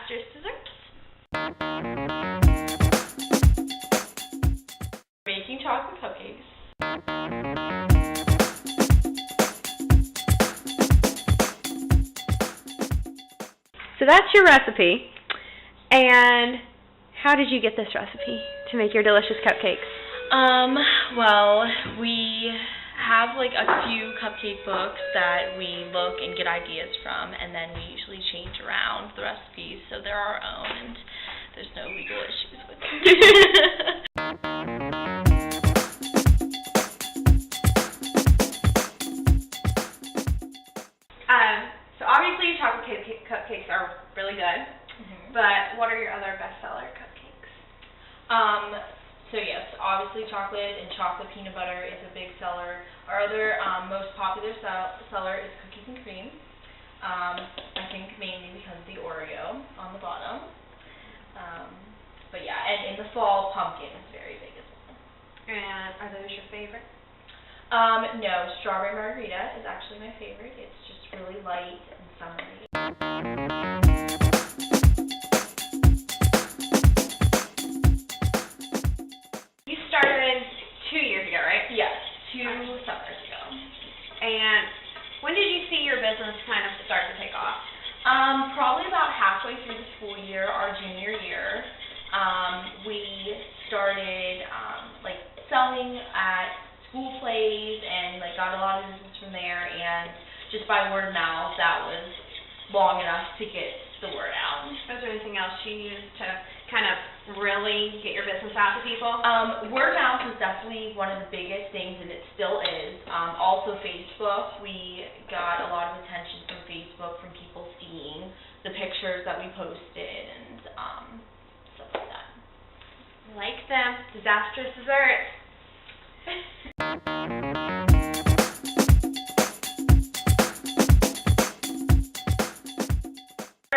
Disastrous Desserts. Making chocolate cupcakes. So that's your recipe. And how did you get this recipe to make your delicious cupcakes? Well, we have like a few cupcake books that we look and get ideas from, and then we usually change around the recipes so they're our own and there's no legal issues with them. So obviously chocolate cupcakes are really good, but what are your other bestseller cupcakes? So yes, obviously chocolate and chocolate peanut butter is a big seller. Our other most popular seller is cookies and cream. I think mainly because of the Oreo on the bottom. But yeah, and in the fall, pumpkin is very big as well. And are those your favorite? No, strawberry margarita is actually my favorite. It's just really light and summery. You started 2 years ago, right? Yes, 2 summers ago. And when did you see your business kind of start to take off? Probably about halfway through the school year, our junior year. We started like selling at school plays and like got a lot of business from there, and just by word of mouth that was long enough to get the word out. Was there anything else you used to kind of really get your business out to people? Word of mouth is definitely one of the biggest things, and it still is. Also Facebook, we got a lot of attention from Facebook from people seeing the pictures that we posted and stuff like that. Like them, Disastrous Desserts.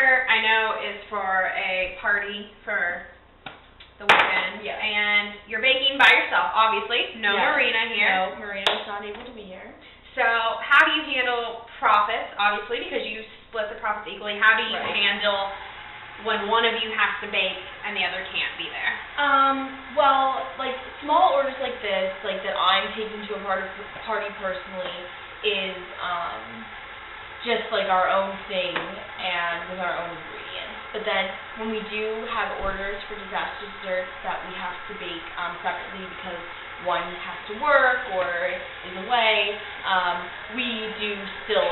I know is for a party for the weekend. Yeah. And you're baking by yourself, obviously. No Yeah. Marina here. No, Marina's not able to be here. So how do you handle profits, obviously, because you split the profits equally? How do you Right. handle when one of you has to bake and the other can't be there? Well, like small orders like this, like that I'm taking to a party personally, is just like our own thing and with our own ingredients. But then when we do have orders for disaster desserts that we have to bake separately because one has to work or is away, we do still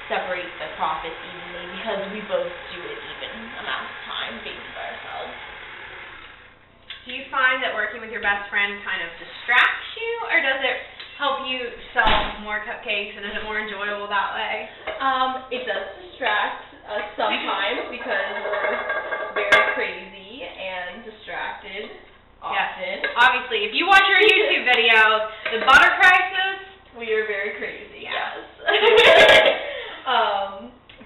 separate the profits evenly because we both do it even amount of time baking by ourselves. Do you find that working with your best friend kind of distracts you, or does it help you sell more cupcakes, and is it more enjoyable that way? It does distract us sometimes because we're very crazy and distracted often. Yes. Obviously, if you watch our YouTube videos, the butter crisis, we are very crazy, yeah. Yes.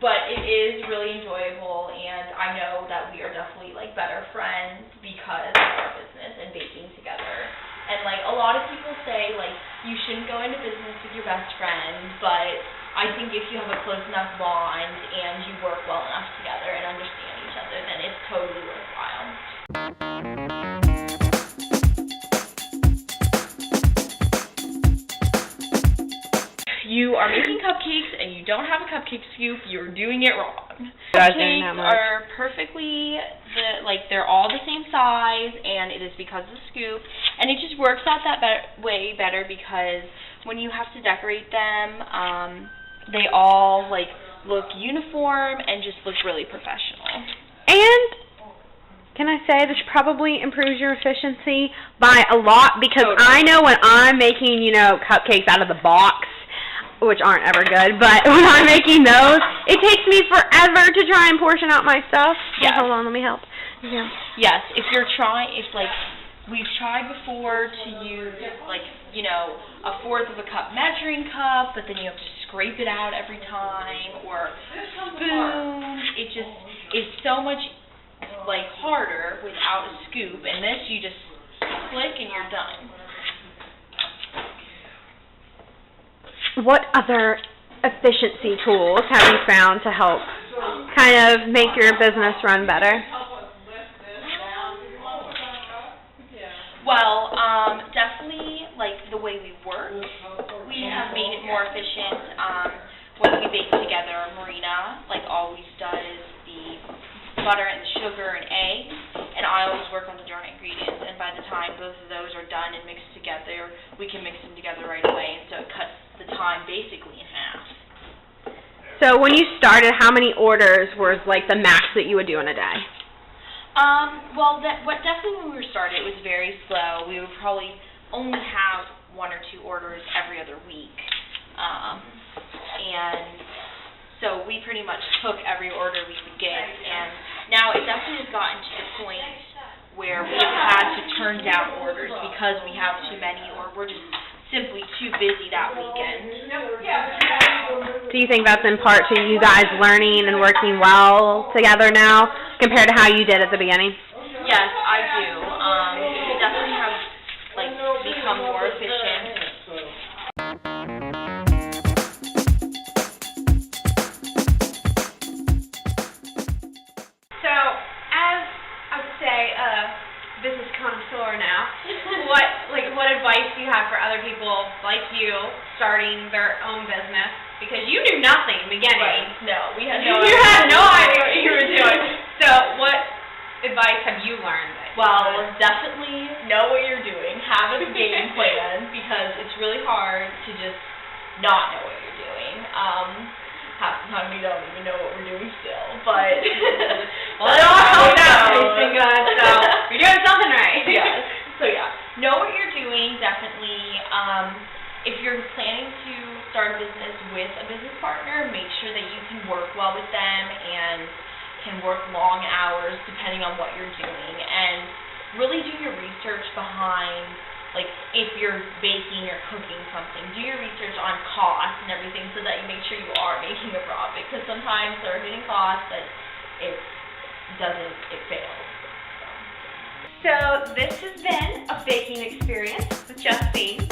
But it is really enjoyable, and I know that we are definitely like better friends because of our business and baking together. And like a lot of people say like you shouldn't go into business with your best friend, but I think if you have a close enough bond and you work well enough together and understand each other, then it's totally worthwhile. You are making cupcakes and you don't have a cupcake scoop, you're doing it wrong. Cupcakes are perfectly, they're all the same size, and it is because of the scoop, and it just works out that way better because when you have to decorate them, they all look uniform and just look really professional. And can I say this probably improves your efficiency by a lot, because Totally. I know when I'm making, cupcakes out of the box, which aren't ever good, but when I'm making those, it takes me forever to try and portion out my stuff. Yes. Hold on, let me help. Yeah. Yes, if we've tried before to use a fourth of a cup measuring cup, but then you have to scrape it out every time, or spoon. It just is so much harder without a scoop, and this you just click and you're done. What other efficiency tools have you found to help kind of make your business run better? Well, definitely, like, the way we work, we have made it more efficient. When we bake together, Marina, like, always does the butter and sugar and eggs, and I always work on the dry ingredients, and by the time both of those are done and mixed together, we can mix them together right away, and so it cuts the time basically in half. So when you started, how many orders was, like, the max that you would do in a day? Well, definitely when we started, it was very slow. We would probably only have 1 or 2 orders every other week. And so we pretty much took every order we could get. And now it definitely has gotten to the point where we've had to turn down orders because we have too many, or we're just simply too busy that weekend. Do you think that's in part to you guys learning and working well together now compared to how you did at the beginning? Yes, I do. We definitely have, like, become more efficient. So, as I would say, a business connoisseur now, what advice do you have for other people like you starting their own business? Because you knew nothing in the beginning. Right. No, we had no You had no idea what you were doing. So, what advice have you learned? Well, definitely know what you're doing. Have a game plan, because it's really hard to just not know what you're doing. Half the time we don't even know what we're doing still, but well, it all comes out pretty good, so you're doing something right. Yes. So yeah, know what you're doing. Definitely. If you're planning to start a business with a business partner, make sure that you can work well with them and can work long hours depending on what you're doing, and really do your research behind, like, if you're baking or cooking something, do your research on cost and everything so that you make sure you are making a profit, because sometimes they're hitting costs, but it fails. So this has been a baking experience with Justine.